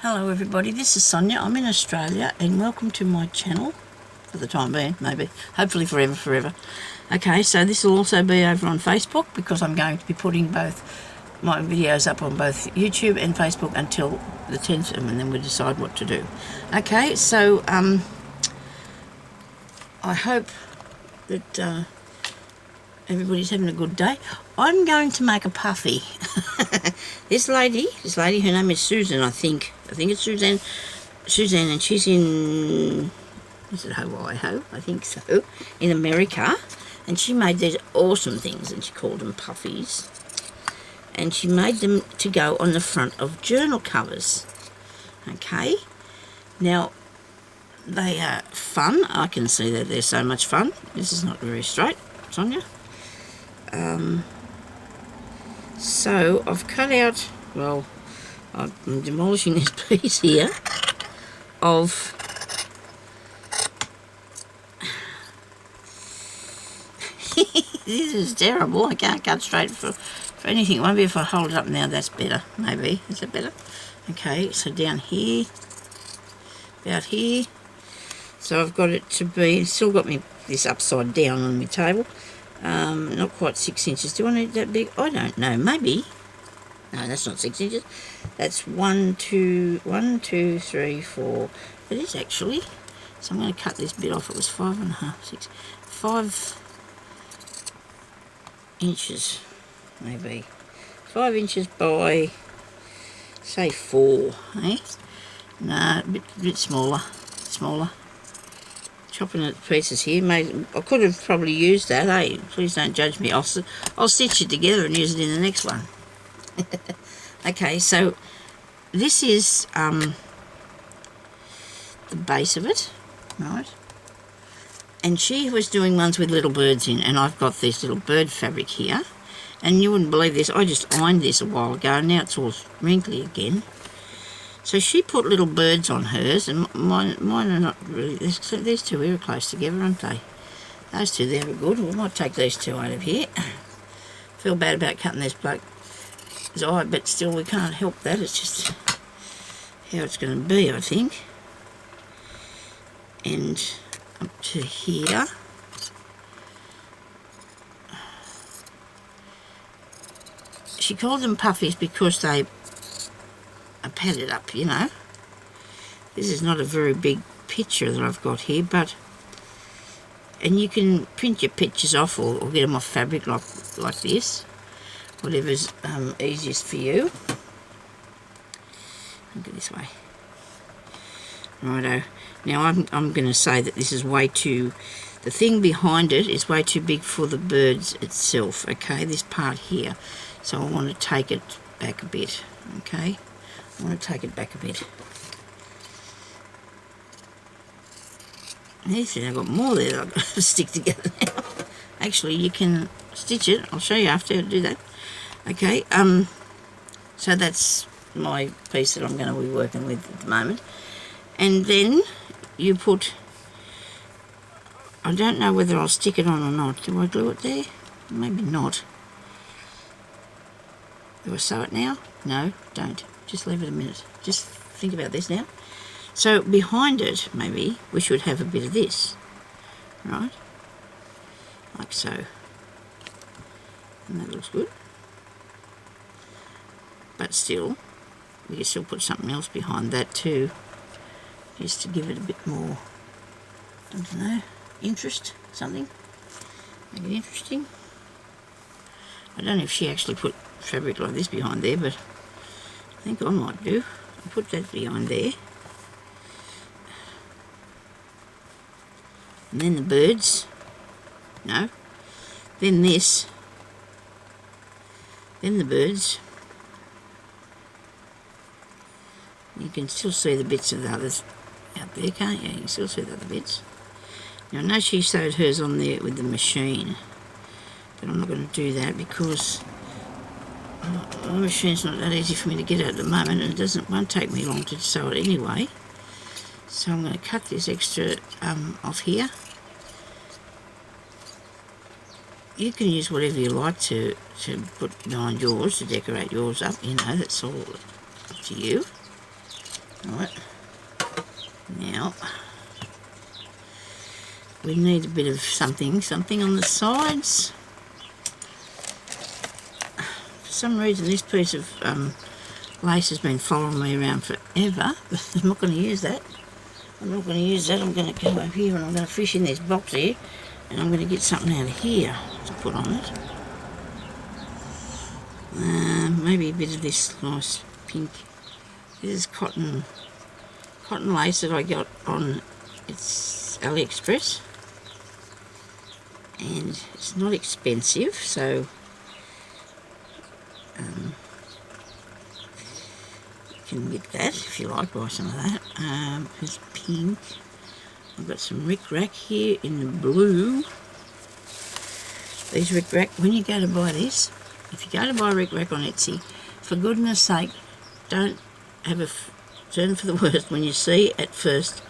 Hello everybody, this is Sonya. I'm in Australia and welcome to my channel for the time being, maybe, hopefully forever. Okay, so this will also be over on Facebook because I'm going to be putting both my videos up on both YouTube and Facebook until the 10th, and then we'll decide what to do. Okay, so I hope that everybody's having a good day. I'm going to make a puffy. This lady, her name is Suzanne, I think it's Suzanne, and she's in, is it Hawaii? I think so, in America, and she made these awesome things, and she called them puffies, and she made them to go on the front of journal covers. Okay, now they are fun. I can see that they're so much fun. This is not very straight, Sonya. So I've cut out, well, I'm demolishing this piece here of this is terrible. I can't cut straight for anything. Maybe if I hold it up now, that's better. Maybe. Is that better? Okay, so down here, about here. So I've got it to be, still got me this upside down on my table. Not quite 6 inches. Do I need that big? I don't know. Maybe. No, that's not 6 inches. That's 1, 2, 3, 4. It is actually. So I'm going to cut this bit off. It was 5.5, 6, 5 inches, maybe. 5 inches by, say, 4. Eh? No, a bit smaller. Chopping it to pieces here. I could have probably used that. Hey, please don't judge me. I'll stitch it together and use it in the next one. Okay, so this is the base of it, right? And she was doing ones with little birds in, and I've got this little bird fabric here. And you wouldn't believe this. I just ironed this a while ago. Now it's all wrinkly again. So she put little birds on hers, and mine are not really. These two here are close together, aren't they? Those two there are good. We might take these two out of here. Feel bad about cutting this bloke's eye, but still we can't help that. It's just how it's going to be, I think. And up to here. She called them puffies because they are padded up, you know. This is not a very big picture that I've got here, but, and you can print your pictures off or get them off fabric like this, whatever's easiest for you. I'll go this way. Righto. Now I'm going to say that this is way too, the thing behind it is way too big for the birds itself, okay, this part here. So I want to take it back a bit, okay. I want to take it back a bit. I've got more there that I've got to stick together now. Actually, you can stitch it. I'll show you after how to do that. Okay, so that's my piece that I'm going to be working with at the moment. And then you put, I don't know whether I'll stick it on or not. Do I glue it there? Maybe not. Do I sew it now? No, don't. Just leave it a minute. Just think about this now. So behind it, maybe, we should have a bit of this. Right? Like so. And that looks good. But still, we can still put something else behind that too. Just to give it a bit more, I don't know, interest, something. Make it interesting. I don't know if she actually put fabric like this behind there, but I think I might do. I'll put that behind there. And then the birds. No. Then this. Then the birds. You can still see the bits of the others out there, can't you? You can still see the other bits. Now I know she sewed hers on there with the machine, but I'm not going to do that because the machine's not that easy for me to get at the moment, and it won't take me long to sew it anyway. So I'm going to cut this extra off here. You can use whatever you like to put behind yours, to decorate yours up, you know, that's all up to you. Right. Now, we need a bit of something on the sides. For some reason, this piece of lace has been following me around forever. I'm not going to use that. I'm not going to use that. I'm going to go over here and I'm going to fish in this box here, and I'm going to get something out of here to put on it. Maybe a bit of this nice pink. This is cotton lace that I got on AliExpress, and it's not expensive, so you can get that if you like, buy some of that. It's pink. I've got some Rick Rack here in the blue. These Rick Rack, when you go to buy this, if you go to buy Rick Rack on Etsy, for goodness sake, don't have a turn for the worst when you see at first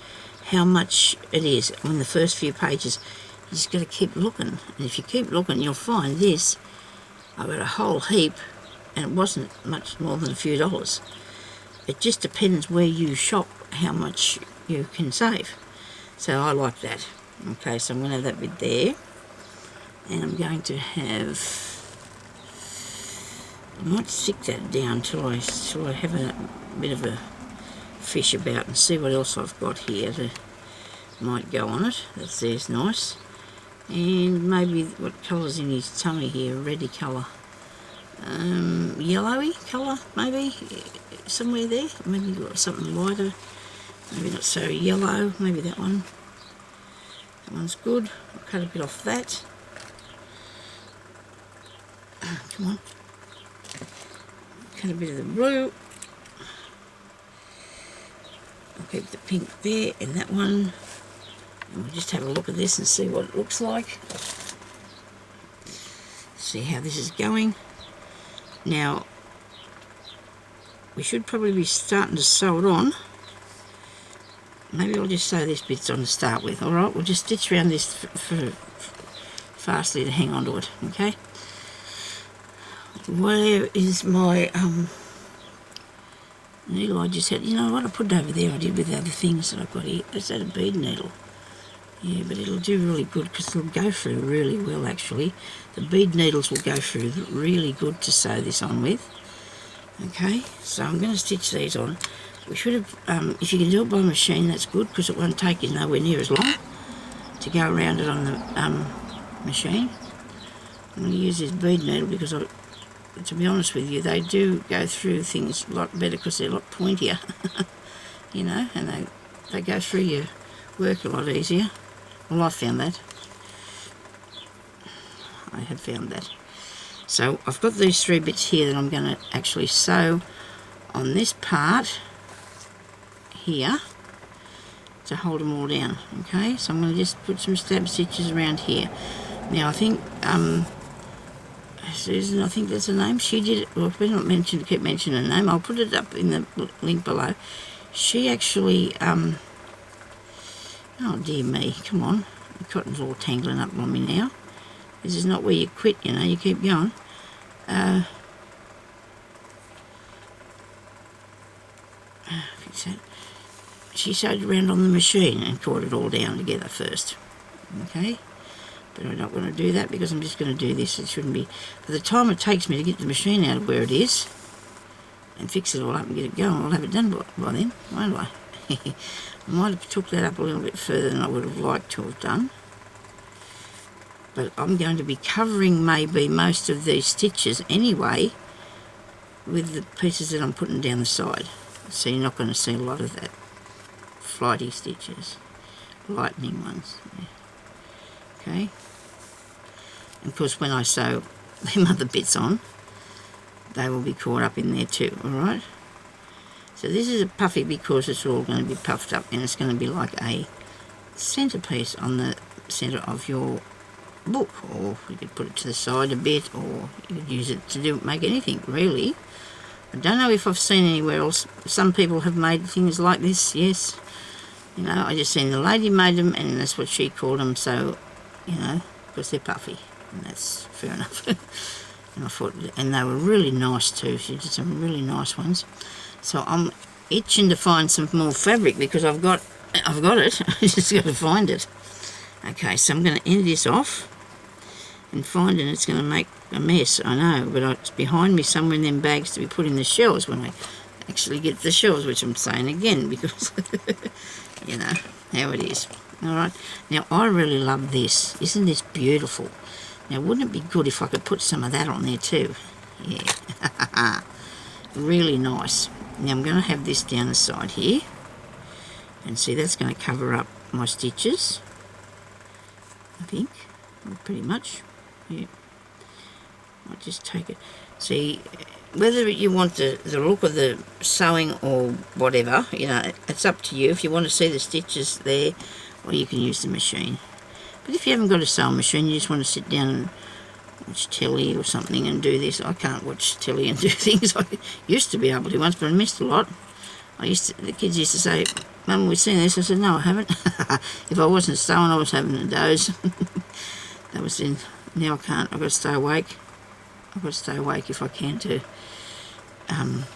how much it is on the first few pages. You just got to keep looking, and if you keep looking, you'll find this. I got a whole heap, and it wasn't much more than a few dollars. It just depends where you shop, how much you can save. So I like that. Okay, so I'm going to have that bit there, and I'm going to have. I might stick that down till I have a bit of a fish about and see what else I've got here that might go on it. There's nice. And maybe what colour's in his tummy here, a reddy colour. Yellowy colour, maybe, somewhere there. Maybe something lighter, maybe not so yellow, maybe that one. That one's good. I'll cut a bit off that. Come on. Cut a bit of the blue. I'll keep the pink there and that one. And we'll just have a look at this and see what it looks like. See how this is going. Now, we should probably be starting to sew it on. Maybe I'll just sew this bit on to start with. Alright, we'll just stitch around this fastly to hang on to it, okay? Where is my needle? I just had, you know what, I put it over there. I did with the other things that I've got here. Is that a bead needle? Yeah, but it'll do really good because it'll go through really well, actually. The bead needles will go through really good to sew this on with. Okay, so I'm going to stitch these on. We should have, if you can do it by machine, that's good because it won't take you nowhere near as long to go around it on the machine. I'm going to use this bead needle because, to be honest with you, they do go through things a lot better because they're a lot pointier, you know, and they go through your work a lot easier. Well, I found that. I have found that. So I've got these three bits here that I'm going to actually sew on this part here to hold them all down. Okay, so I'm going to just put some stab stitches around here. Now I think Susan, I think that's her name. She did it. Well, if we don't keep mentioning her name, I'll put it up in the link below. She actually oh dear me, come on. The cotton's all tangling up on me now. This is not where you quit, you know, you keep going. Fix that. She sewed around on the machine and caught it all down together first. Okay? But I'm not going to do that because I'm just going to do this. It shouldn't be. By the time it takes me to get the machine out of where it is and fix it all up and get it going, I'll have it done by then, won't I? I might have took that up a little bit further than I would have liked to have done. But I'm going to be covering maybe most of these stitches anyway with the pieces that I'm putting down the side. So you're not going to see a lot of that flighty stitches, lightning ones. Yeah. Okay. And of course when I sew them other bits on, they will be caught up in there too, alright? So this is a puffy because it's all going to be puffed up and it's going to be like a centerpiece on the center of your book, or you could put it to the side a bit, or you could use it to make anything really. I don't know if I've seen anywhere else. Some people have made things like this, yes. You know, I just seen the lady made them and that's what she called them, so, you know, because they're puffy, and that's fair enough. And I thought, and they were really nice too. She did some really nice ones. So I'm itching to find some more fabric because I've got it. I just got to find it. Okay, so I'm going to end this off, and finding it's going to make a mess, I know, but it's behind me somewhere in them bags to be put in the shelves when I actually get the shelves, which I'm saying again because, you know, how it is. Alright, now I really love this. Isn't this beautiful? Now, wouldn't it be good if I could put some of that on there too? Yeah, really nice. Now I'm going to have this down the side here, and see, that's going to cover up my stitches, I think, pretty much. Yeah, I'll just take it. See, whether you want the look of the sewing or whatever, you know, it's up to you. If you want to see the stitches there, or you can use the machine. But if you haven't got a sewing machine, you just want to sit down and watch telly or something and do this. I can't watch telly and do things. I used to be able to once, but I missed a lot. The kids used to say, "Mum, we've seen this." I said, "No, I haven't." If I wasn't sewing, I was having a doze. That was in. Now I can't. I've got to stay awake. I've got to stay awake if I can to. And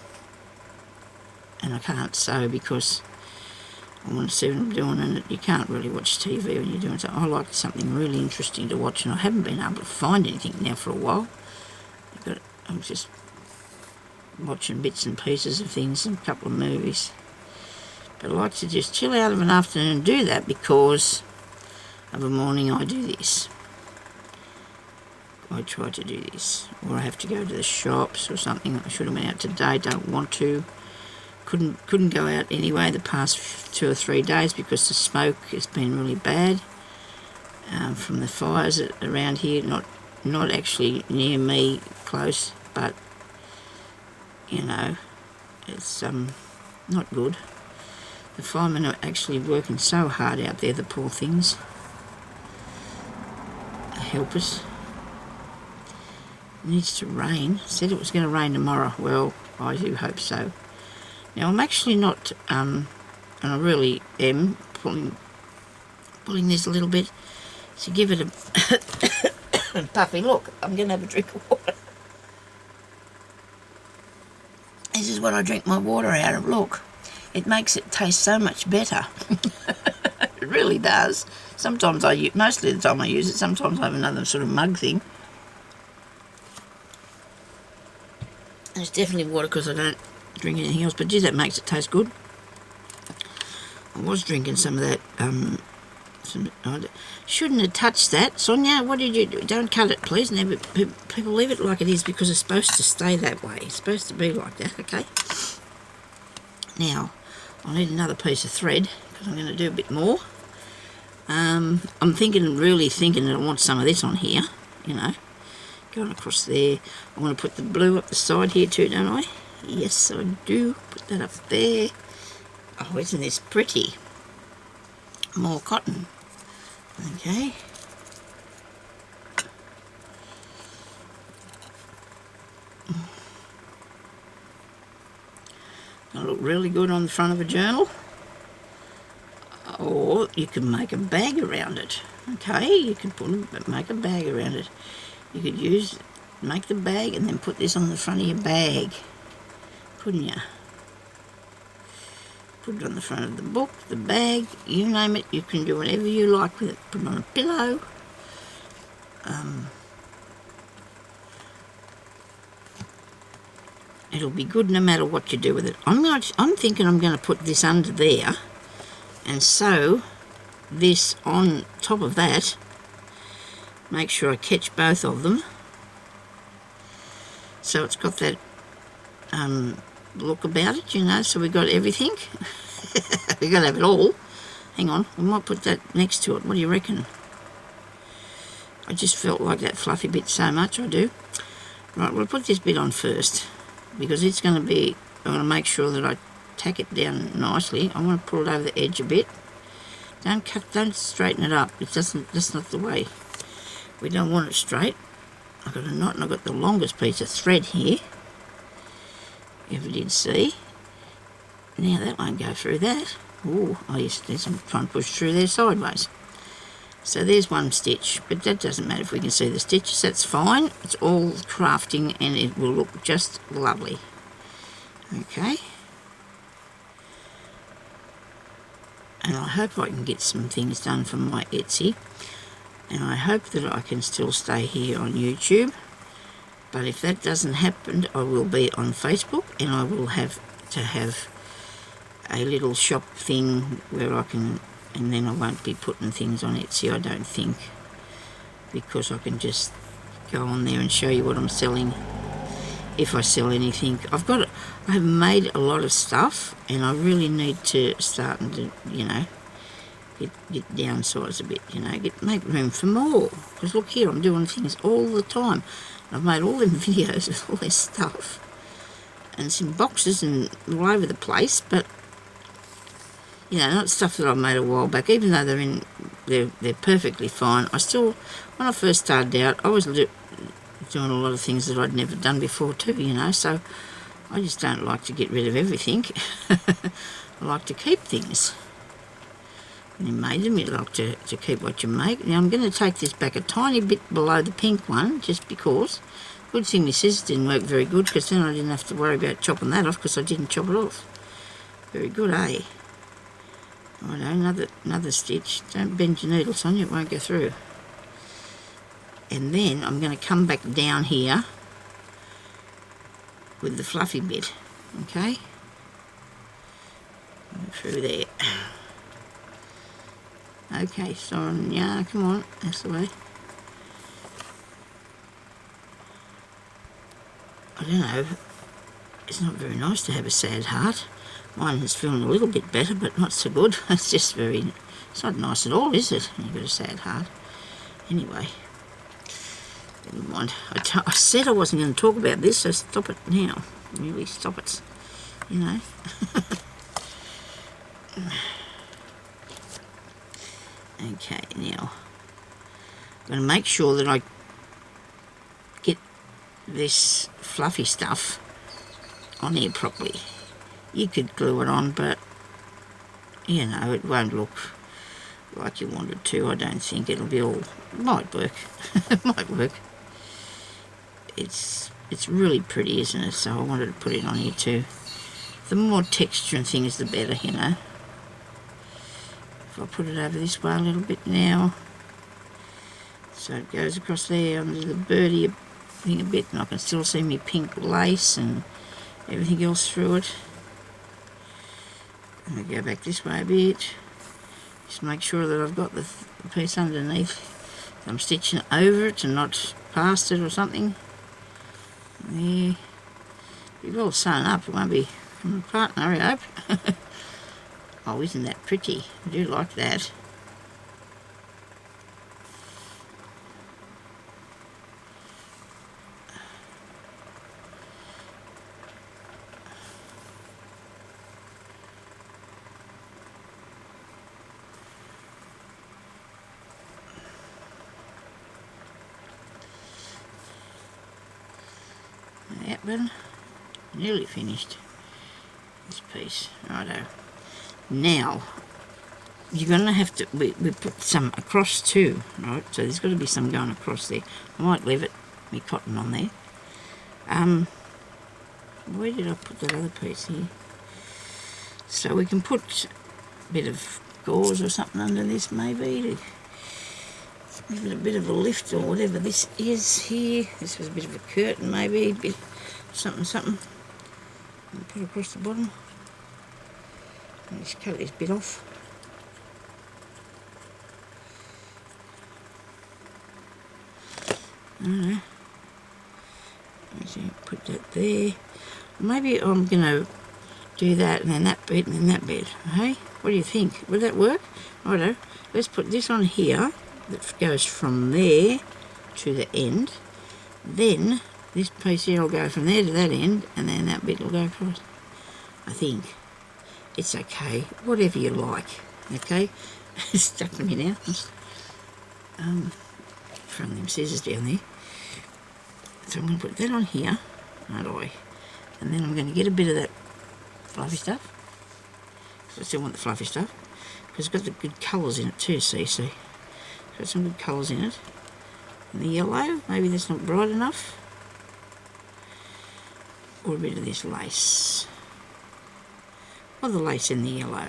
I can't sew because I want to see what I'm doing, and you can't really watch TV when you're doing so. I like something really interesting to watch, and I haven't been able to find anything now for a while. I'm just watching bits and pieces of things and a couple of movies. But I like to just chill out of an afternoon and do that because of a morning I do this. I try to do this, or I have to go to the shops or something. I should have went out today, don't want to. Couldn't go out anyway the past 2 or 3 days because the smoke has been really bad from the fires around here. Not actually near me, close, but you know, it's not good. The firemen are actually working so hard out there, the poor things. Help us. It needs to rain. Said it was going to rain tomorrow. Well, I do hope so. Now I'm actually not, and I really am pulling this a little bit to give it a Puffy. Look, I'm going to have a drink of water. This is what I drink my water out of. Look, it makes it taste so much better. It really does. Sometimes mostly the time I use it. Sometimes I have another sort of mug thing. And it's definitely water because I don't drink anything else, but gee, that makes it taste good. I was drinking some of that. I shouldn't have touched that. Sonya, what did you do? Don't cut it, please. Never, people leave it like it is because it's supposed to stay that way. It's supposed to be like that, okay? Now, I need another piece of thread because I'm going to do a bit more. I'm really thinking that I want some of this on here, you know. Going across there. I want to put the blue up the side here too, don't I? Yes, I do. Put that up there. Oh, isn't this pretty? More cotton. Okay. Gonna look really good on the front of a journal. Or you can make a bag around it. Okay, you can make a bag around it. You could make the bag and then put this on the front of your bag. Couldn't you? Put it on the front of the book, the bag, you name it. You can do whatever you like with it. Put it on a pillow. It'll be good no matter what you do with it. I'm thinking I'm going to put this under there and sew this on top of that. Make sure I catch both of them. So it's got that look about it, you know, so we got everything. We got to have it all. Hang on, we might put that next to it. What do you reckon? I just felt like that fluffy bit so much, I do. Right, we'll put this bit on first because it's going to be, I'm going to make sure that I tack it down nicely. I want to pull it over the edge a bit. Don't straighten it up. That's not the way. We don't want it straight. I've got a knot and I've got the longest piece of thread here. If you did see. Now that won't go through that. Oh, yes, I'm trying to push through there sideways. So there's one stitch, but that doesn't matter if we can see the stitches. That's fine. It's all crafting and it will look just lovely. Okay. and I hope I can get some things done from my Etsy, and I hope that I can still stay here on YouTube. But if that doesn't happen, I will be on Facebook, and I will have to have a little shop thing where I can, and then I won't be putting things on Etsy, I don't think, because I can just go on there and show you what I'm selling, if I sell anything. I have made a lot of stuff, and I really need to start and to, you know, get downsize a bit, you know, make room for more. Because look here, I'm doing things all the time. I've made all them videos with all this stuff, and it's in boxes and all over the place, but you know, not stuff that I made a while back. Even though they're perfectly fine, I still, when I first started out, I was doing a lot of things that I'd never done before too, you know, so I just don't like to get rid of everything. I like to keep things. When you made them, you like to keep what you make. Now I'm going to take this back a tiny bit below the pink one, just because. Good thing my scissors didn't work very good, because then I didn't have to worry about chopping that off, because I didn't chop it off. Very good, eh? Righto, another stitch. Don't bend your needle, Sonya, it won't go through. And then I'm going to come back down here with the fluffy bit, okay? Through there. Okay, Sonya, come on, that's the way. I don't know, it's not very nice to have a sad heart. Mine is feeling a little bit better, but not so good. It's just it's not nice at all, is it? You've got a sad heart. Anyway, never mind. I said I wasn't going to talk about this, so stop it now. Really, stop it. You know. Okay, now I'm going to make sure that I get this fluffy stuff on here properly. You could glue it on, but you know, it won't look like you want it to. I don't think it'll be all, it might work. It might work. It's really pretty, isn't it? So I wanted to put it on here too. The more texture and things, the better, you know. If I put it over this way a little bit now, so it goes across there under the birdie thing a bit, and I can still see my pink lace and everything else through it. I'm going to go back this way a bit, just make sure that I've got the piece underneath. I'm stitching over it and not past it or something. There. Be well sewn up, it won't be from the partner, I hope. Oh, isn't that pretty? I do like that. That one, nearly finished. This piece, righto. Now, you're going to have to, we put some across too, right? So there's got to be some going across there. I might leave it, me cotton on there. Where did I put that other piece here? So we can put a bit of gauze or something under this maybe to give it a bit of a lift or whatever this is here. This was a bit of a curtain maybe, a bit something. And put across the bottom. And just cut this bit off. I don't know. Put that there. Maybe I'm going to do that and then that bit and then that bit. Hey, what do you think? Would that work? I don't know. Let's put this on here that goes from there to the end. Then this piece here will go from there to that end, and then that bit will go across. I think. It's okay. Whatever you like. Okay? It's stuck to me now. Throwing them scissors down there. So I'm going to put that on here. Aren't I? And then I'm going to get a bit of that fluffy stuff. I still want the fluffy stuff. Because it's got the good colours in it too, see? It's got some good colours in it. And the yellow, maybe that's not bright enough. Or a bit of this lace. Or the lace in the yellow.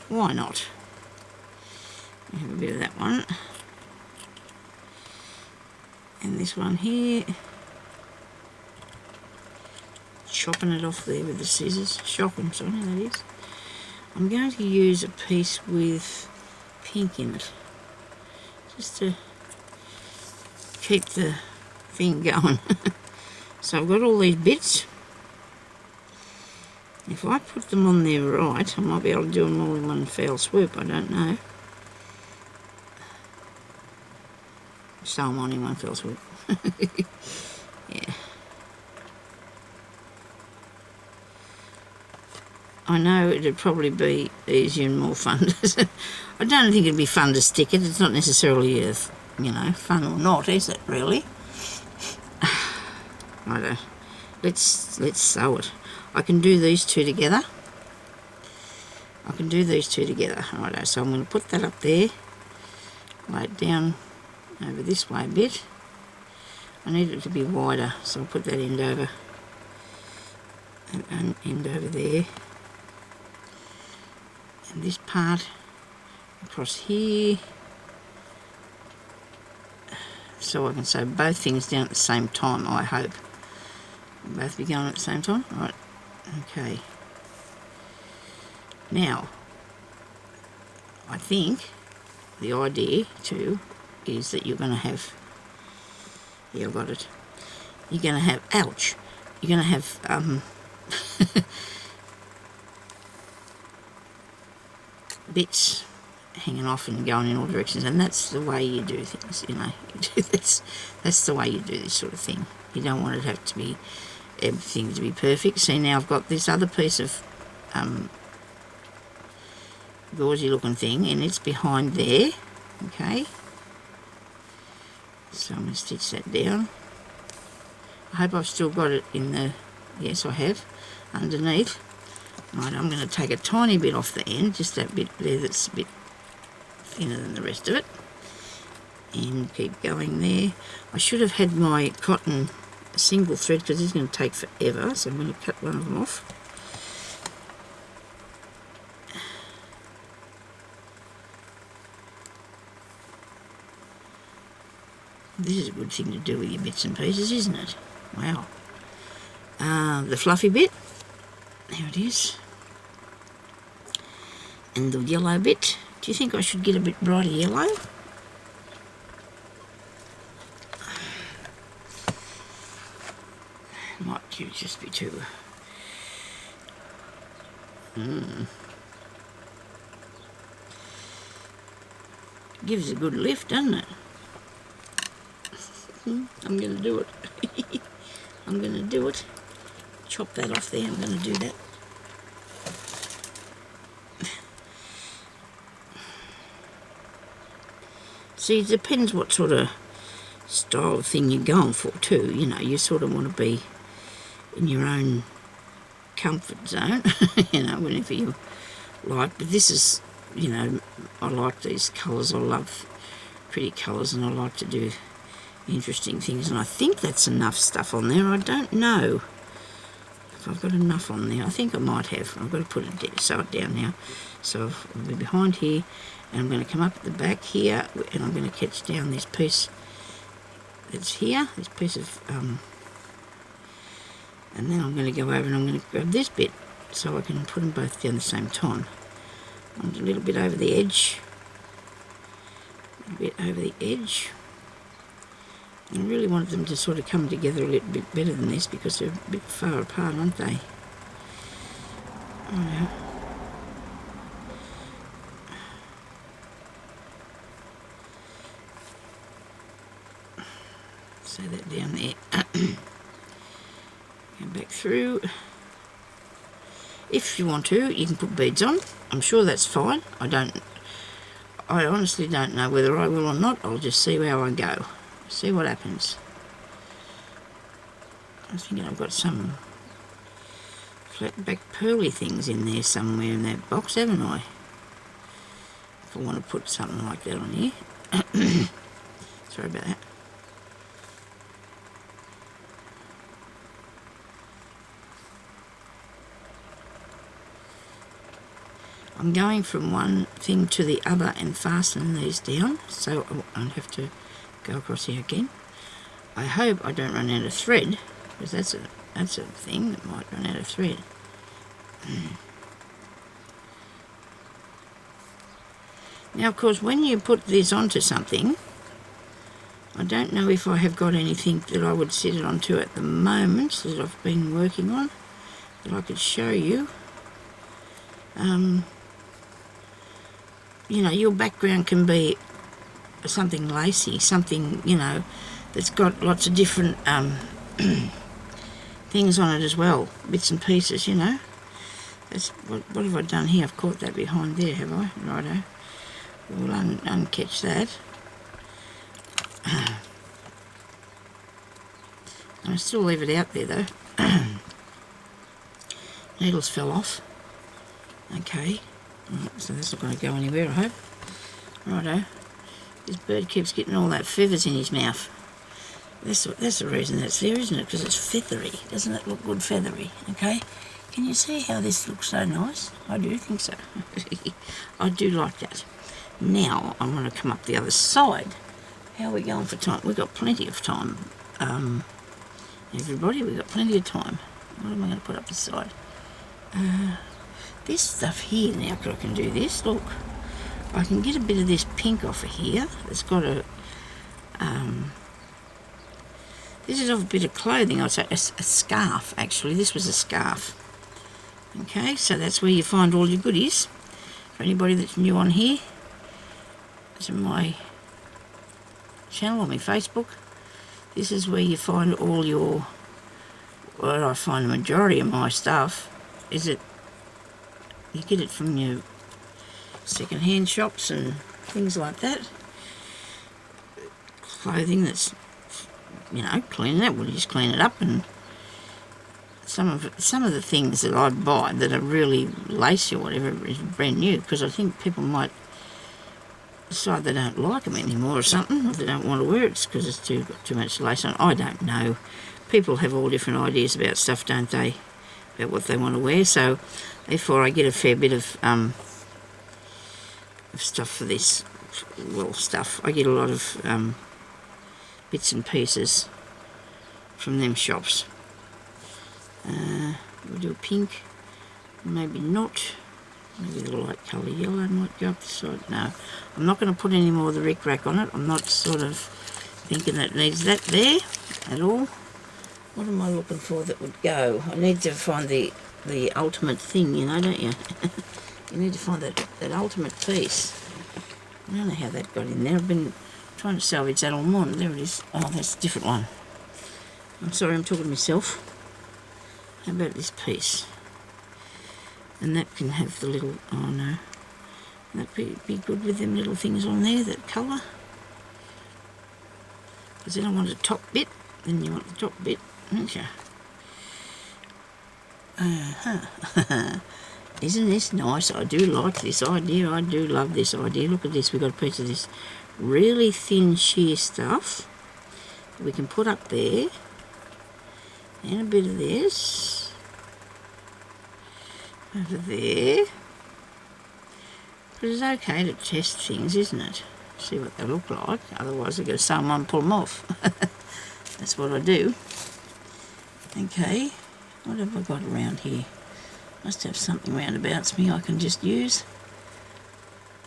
Why not? Have a bit of that one. And this one here. Chopping it off there with the scissors. Shocking, sorry, that is. I'm going to use a piece with pink in it. Just to keep the thing going. So I've got all these bits. If I put them on there right, I might be able to do them all in one fell swoop, I don't know. So I'm on in one fell swoop. Yeah. I know it'd probably be easier and more fun. I don't think it'd be fun to stick it. It's not necessarily, fun or not, is it, really? Righto. Let's sew it. I can do these two together. Righto, so I'm going to put that up there. Lay it down over this way a bit. I need it to be wider, so I'll put that end over and end over there. And this part across here. So I can sew both things down at the same time, I hope. Both be going at the same time? Right, okay. Now, I think the idea too is that you're going to have, yeah, I got it. You're going to have, ouch, you're going to have bits hanging off and going in all directions, and that's the way you do things, that's the way you do this sort of thing. You don't want it to have to be everything to be perfect. See, now I've got this other piece of gauzy looking thing, and it's behind there. Okay, so I'm going to stitch that down. I hope I've still got it in the, yes I have, underneath. Right, I'm going to take a tiny bit off the end, just that bit there that's a bit thinner than the rest of it, and keep going there. I should have had my cotton single thread because it's going to take forever, so I'm going to cut one of them off. This is a good thing to do with your bits and pieces, isn't it? Wow. The fluffy bit, there it is, and the yellow bit. Do you think I should get a bit brighter yellow? Might just be too... Gives a good lift, doesn't it? I'm going to do it. I'm going to do it. Chop that off there. I'm going to do that. See, it depends what sort of style of thing you're going for too. You sort of want to be in your own comfort zone, whenever you like. But this is, I like these colours. I love pretty colours, and I like to do interesting things. And I think that's enough stuff on there. I don't know if I've got enough on there. I think I might have. I've got to put it, sew it down now. So I'll be behind here, and I'm going to come up at the back here, and I'm going to catch down this piece that's here, this piece of, and then I'm going to go over and I'm going to grab this bit so I can put them both down at the same time. A little bit over the edge, a bit over the edge. I really wanted them to sort of come together a little bit better than this because they're a bit far apart, aren't they? Oh no. Sew that down there. Go back through. If you want to, you can put beads on. I'm sure that's fine. I honestly don't know whether I will or not. I'll just see how I go. See what happens. I was thinking I've got some flat back pearly things in there somewhere in that box, haven't I? If I want to put something like that on here. Sorry about that. I'm going from one thing to the other and fastening these down, so I won't have to go across here again. I hope I don't run out of thread, because that's a thing that might run out of thread. Now, of course, when you put this onto something, I don't know if I have got anything that I would set it onto at the moment that I've been working on that I could show you. You know, your background can be something lacy, something, you know, that's got lots of different things on it as well, bits and pieces, you know. That's what have I done here? I've caught that behind there, have I? Righto. We'll uncatch that. I still leave it out there though. Needles fell off. Okay, so that's not going to go anywhere, I hope. Righto. This bird keeps getting all that feathers in his mouth. That's the reason that's there, isn't it? Because it's feathery. Doesn't it look good feathery? Okay. Can you see how this looks so nice? I do think so. I do like that. Now I'm going to come up the other side. How are we going for time? We've got plenty of time. Everybody, we've got plenty of time. What am I going to put up this side? This stuff here, now I can do this, look. I can get a bit of this pink off of here. It's got a, this is off a bit of clothing, I'd say a scarf actually. This was a scarf. Okay, so that's where you find all your goodies. For anybody that's new on here, it's in my channel on my Facebook. This is where you find all your, well, I find the majority of my stuff is that you get it from your second-hand shops and things like that. Clothing that's, you know, clean it, we'll just clean it up, and some of the things that I buy that are really lacy or whatever is brand new, because I think people might decide they don't like them anymore or something, or they don't want to wear it because it's too much lace on. I don't know. People have all different ideas about stuff, don't they? About what they want to wear. So therefore I get a fair bit of stuff for this. Well, stuff. I get a lot of bits and pieces from them shops. We'll do a pink. Maybe not. Maybe the light colour yellow might go up the side. No, I'm not going to put any more of the rick-rack on it. I'm not sort of thinking that it needs that there at all. What am I looking for that would go? I need to find the ultimate thing, you know, don't you? You need to find that ultimate piece. I don't know how that got in there. I've been trying to salvage that all morning. There it is. Oh, that's a different one. I'm sorry, I'm talking to myself. How about this piece? And that can have the little, oh no, that'd be good with them little things on there, that colour. Because then I want the top bit, then you want the top bit, don't you? Isn't this nice? I do like this idea, I do love this idea. Look at this, we've got a piece of this really thin sheer stuff that we can put up there, and a bit of this over there. But it's okay to test things, isn't it? See what they look like. Otherwise I've got to sew them on and pull them off. That's what I do. Okay, what have I got around here? Must have something round about me I can just use.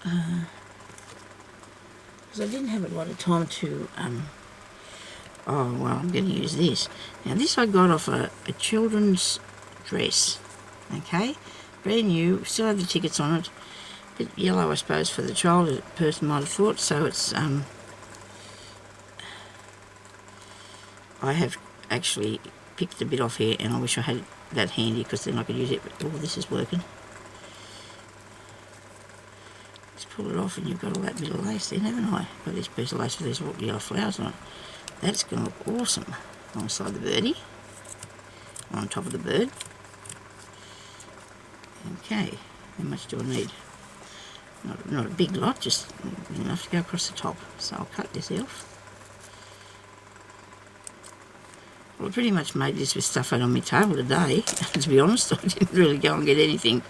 Because I didn't have a lot of time to... oh, well, I'm going to use this. Now, this I got off a children's dress. Okay, brand new, still have the tickets on it. Bit yellow, I suppose, for the child, a person might have thought. So it's I have actually picked a bit off here, and I wish I had that handy because then I could use it. But all this is working. Just pull it off, and you've got all that bit of lace then, haven't I? Got this piece of lace with these yellow flowers on it. That's going to look awesome alongside the birdie, on top of the bird. Okay, how much do I need? Not a big lot, just enough to go across the top. So I'll cut this off. Well, I pretty much made this with stuff out on my table today. To be honest, I didn't really go and get anything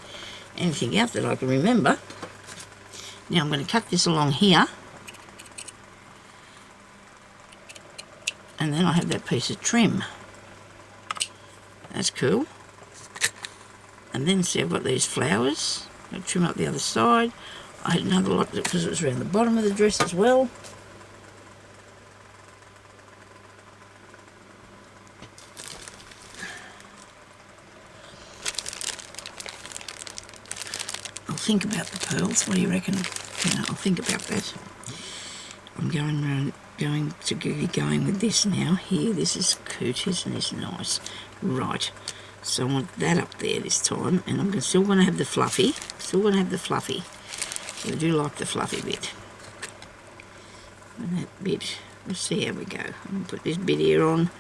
anything out that I can remember. Now I'm going to cut this along here. And then I have that piece of trim. That's cool. And then see, I've got these flowers. I'll trim up the other side. I had another lot because it was around the bottom of the dress as well. I'll think about the pearls. What do you reckon? I'll think about that. I'm going to be going with this now. Here, this is cute, isn't this nice? Right. So I want that up there this time, and I'm still going to have the fluffy. Still going to have the fluffy. So I do like the fluffy bit. And that bit, we'll see how we go. I'm going to put this bit here on.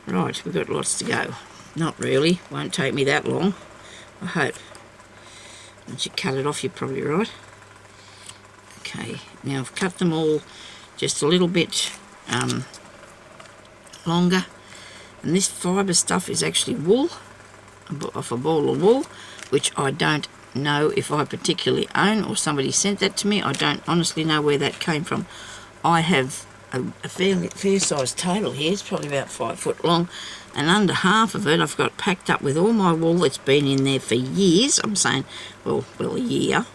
Right, we've got lots to go. Not really. Won't take me that long, I hope. Once you cut it off, you're probably right. Okay, now I've cut them all just a little bit longer. And this fibre stuff is actually wool, off a ball of wool, which I don't know if I particularly own or somebody sent that to me. I don't honestly know where that came from. I have a fair sized table here. It's probably about 5 foot long, and under half of it I've got packed up with all my wool that's been in there for years. I'm saying, well, a year.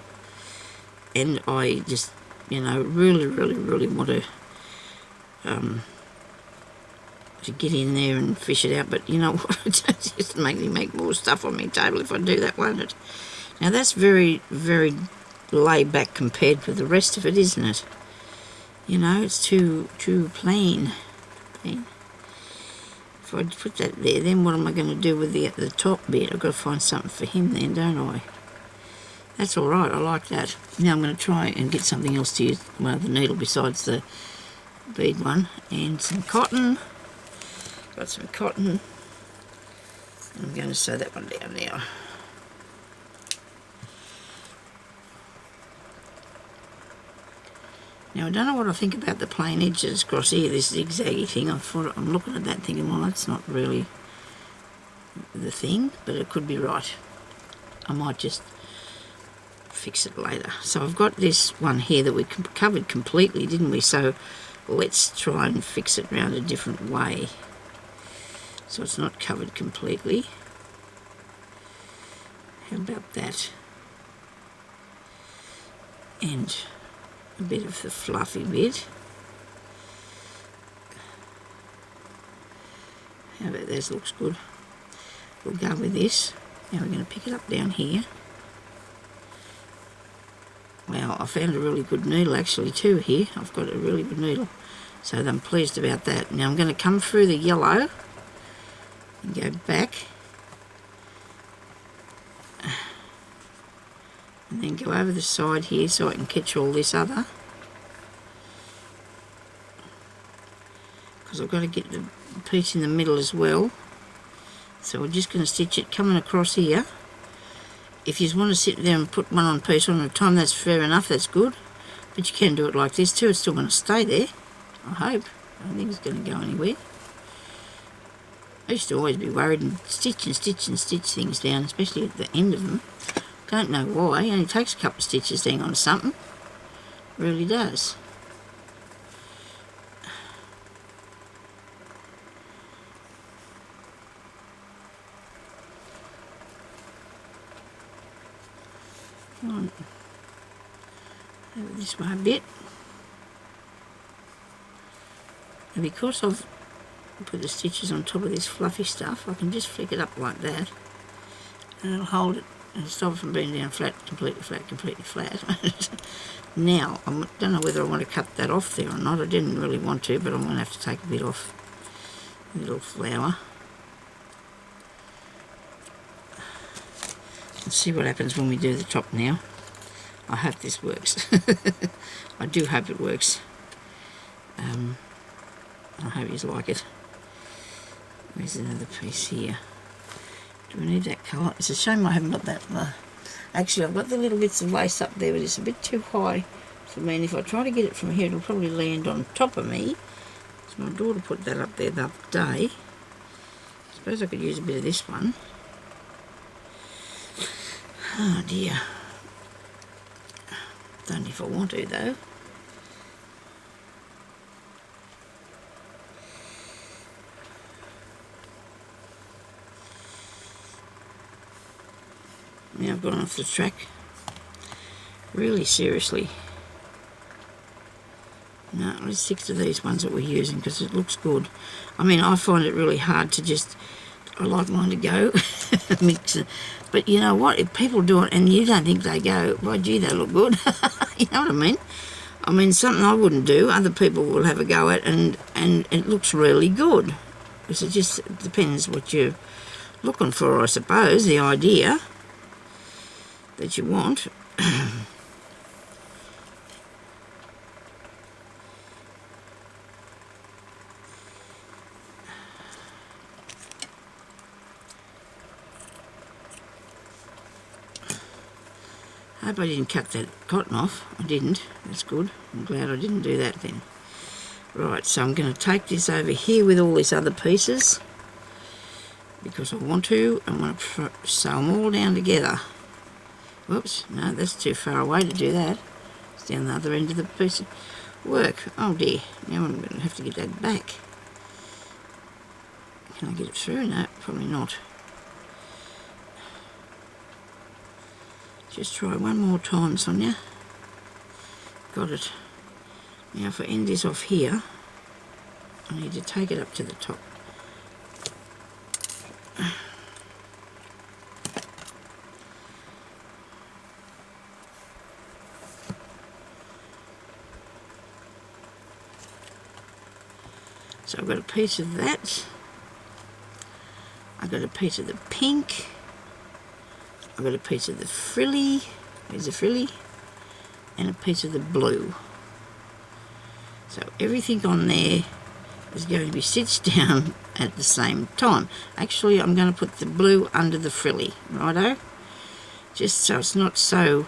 And I just, really want to get in there and fish it out, but you know what, it just make me make more stuff on my table if I do that, won't it? Now that's very, very laid back compared with the rest of it, isn't it? It's too plain. If I put that there, then what am I going to do with the top bit? I've got to find something for him then, don't I? That's all right, I like that. Now I'm going to try and get something else to use, well, the needle besides the bead one, and some cotton. Got some cotton. I'm going to sew that one down now. Now I don't know what I think about the plain edges across here, this zigzaggy thing. I'm looking at that thinking, well, that's not really the thing, but it could be right. I might just fix it later. So I've got this one here that we covered completely, didn't we? So let's try and fix it around a different way. So it's not covered completely. How about that? And a bit of the fluffy bit. How about this? Looks good. We'll go with this. Now we're going to pick it up down here. Wow, I found a really good needle actually too here. I've got a really good needle. So I'm pleased about that. Now I'm going to come through the yellow and go back. And then go over the side here so I can catch all this other. Because I've got to get the piece in the middle as well. So we're just going to stitch it coming across here. If you want to sit there and put one on piece on at a time, that's fair enough, that's good. But you can do it like this too, it's still going to stay there, I hope. I don't think it's going to go anywhere. I used to always be worried and stitch things down, especially at the end of them. Don't know why, it only takes a couple of stitches to hang on to something. It really does. On over this way a bit, and because I've put the stitches on top of this fluffy stuff, I can just flick it up like that, and it'll hold it and stop it from being down flat, completely flat. Now I don't know whether I want to cut that off there or not. I didn't really want to, but I'm going to have to take a bit off the little flower. Let's see what happens when we do the top now. I hope this works. I do hope it works. I hope you like it. Where's another piece here? Do we need that colour? It's a shame I haven't got that. Actually, I've got the little bits of lace up there, but it's a bit too high for me. And if I try to get it from here, it'll probably land on top of me. So my daughter put that up there the other day. I suppose I could use a bit of this one. Oh dear. Don't know if I want to though. Now I've gone off the track. Really seriously. No, let's stick to these ones that we're using because it looks good. I mean, I find it really hard to just, I like mine to go, mix it. But you know what, if people do it and you don't think they go, why gee, they look good. You know what I mean? I mean, something I wouldn't do, other people will have a go at and it looks really good. Because it just depends what you're looking for, I suppose, the idea that you want. I hope I didn't cut that cotton off. I didn't. That's good. I'm glad I didn't do that then. Right, so I'm going to take this over here with all these other pieces because I want to. I'm going to sew them all down together. Whoops, no, that's too far away to do that. It's down the other end of the piece of work. Oh dear, now I'm going to have to get that back. Can I get it through? No, probably not. Just try one more time, Sonya. Got it. Now if I end this off here, I need to take it up to the top. So I've got a piece of that. I've got a piece of the pink. I've got a piece of the frilly, there's the frilly, and a piece of the blue. So everything on there is going to be stitched down at the same time. Actually, I'm going to put the blue under the frilly, righto? Just so it's not so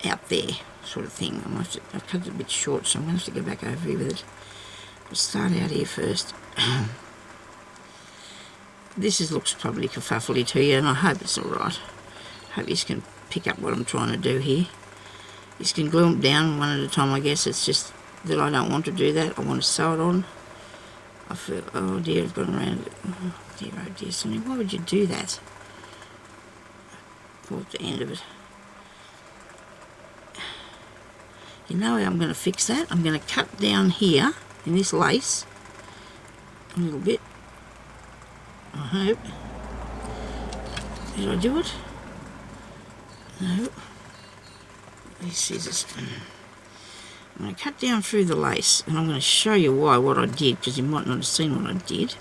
out there sort of thing. I've cut it a bit short, so I'm going to have to go back over here with it. I'll start out here first. This looks probably kerfuffly to you, and I hope it's alright. I hope you can pick up what I'm trying to do here. You can glue them down one at a time, I guess. It's just that I don't want to do that. I want to sew it on. I feel, oh dear, I've gone around it. Oh dear, Sonya, why would you do that? Caught the end of it. You know how I'm going to fix that? I'm going to cut down here in this lace a little bit. I hope. Did I do it? No. These scissors. I'm going to cut down through the lace, and I'm going to show you why, what I did, because you might not have seen what I did.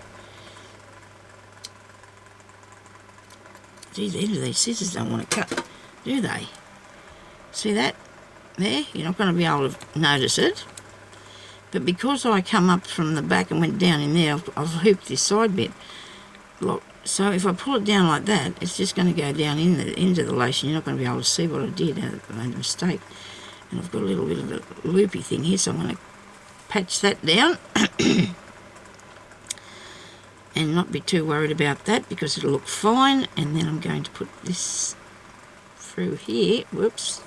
Gee, the end of these scissors don't want to cut, do they? See that? There? You're not going to be able to notice it. But because I come up from the back and went down in there, I've hooped this side bit. Look, so if I pull it down like that, it's just going to go down into the lace, and you're not going to be able to see what I did. I made a mistake. And I've got a little bit of a loopy thing here, so I'm going to patch that down and not be too worried about that because it'll look fine. And then I'm going to put this through here, whoops,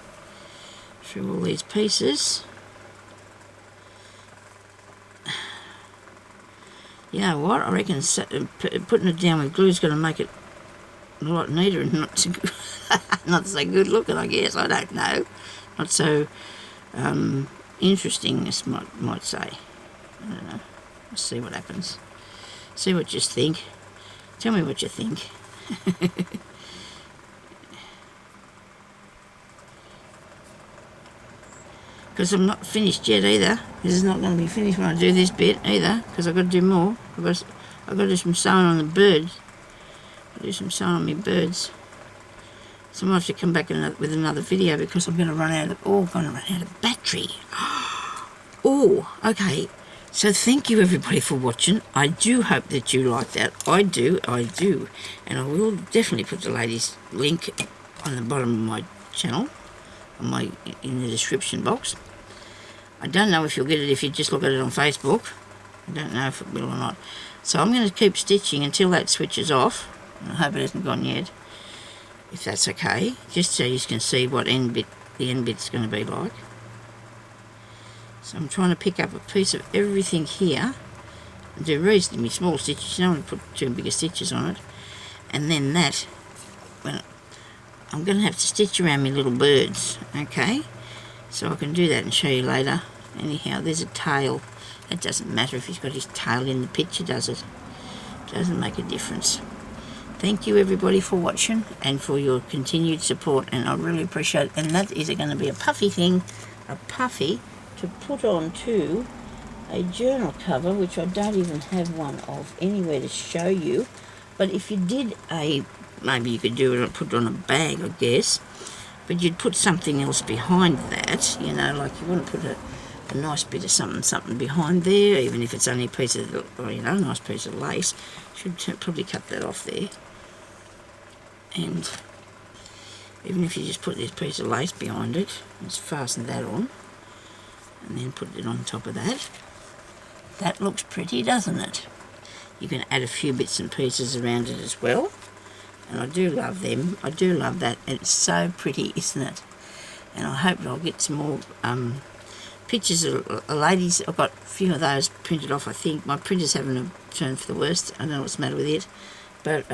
through all these pieces. You know what, I reckon putting it down with glue is going to make it a lot neater and not so good, not so good looking, I guess. I don't know. Not so interesting, this might say. I don't know. Let's see what happens. See what you think. Tell me what you think. Because I'm not finished yet either. This is not going to be finished when I do this bit either, because I've got to do more. I've got to do some sewing on the birds. I'll do some sewing on my birds. So I might have to come back with another video because I'm going to run out of battery. Oh, okay. So thank you everybody for watching. I do hope that you like that. I do. And I will definitely put the lady's link on the bottom of my channel, in the description box. I don't know if you'll get it if you just look at it on Facebook. I don't know if it will or not. So I'm going to keep stitching until that switches off. I hope it hasn't gone yet. if that's okay, just so you can see what the end bit's going to be like. So I'm trying to pick up a piece of everything here and do reasonably small stitches. You don't want to put too big stitches on it. And then that, when I'm going to have to stitch around my little birds, okay? So I can do that and show you later. Anyhow, there's a tail. It doesn't matter if he's got his tail in the picture, does it? Doesn't make a difference. Thank you everybody for watching and for your continued support, and I really appreciate it. And that is going to be a puffy thing, a puffy to put on to a journal cover, which I don't even have one of anywhere to show you. But if you did maybe you could do it, put it on a bag, I guess, but you'd put something else behind that, you know, like you want to put a nice bit of something behind there, even if it's only a piece of, or, you know, a nice piece of lace. Should probably cut that off there. And even if you just put this piece of lace behind it, just fasten that on, and then put it on top of that. That looks pretty, doesn't it? You can add a few bits and pieces around it as well. And I do love them. I do love that. It's so pretty, isn't it? And I hope I'll get some more pictures of ladies. I've got a few of those printed off, I think. My printer's having a turn for the worst. I don't know what's the matter with it. But,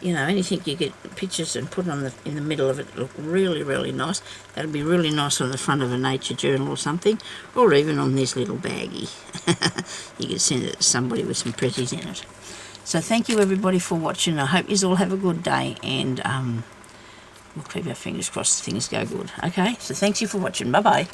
you know, anything you get pictures and put on in the middle of it look really, really nice. That'll be really nice on the front of a nature journal or something. Or even on this little baggie. You can send it to somebody with some pretties in it. So thank you everybody for watching. I hope you all have a good day, and we'll keep our fingers crossed things go good. Okay, so thanks you for watching. Bye-bye.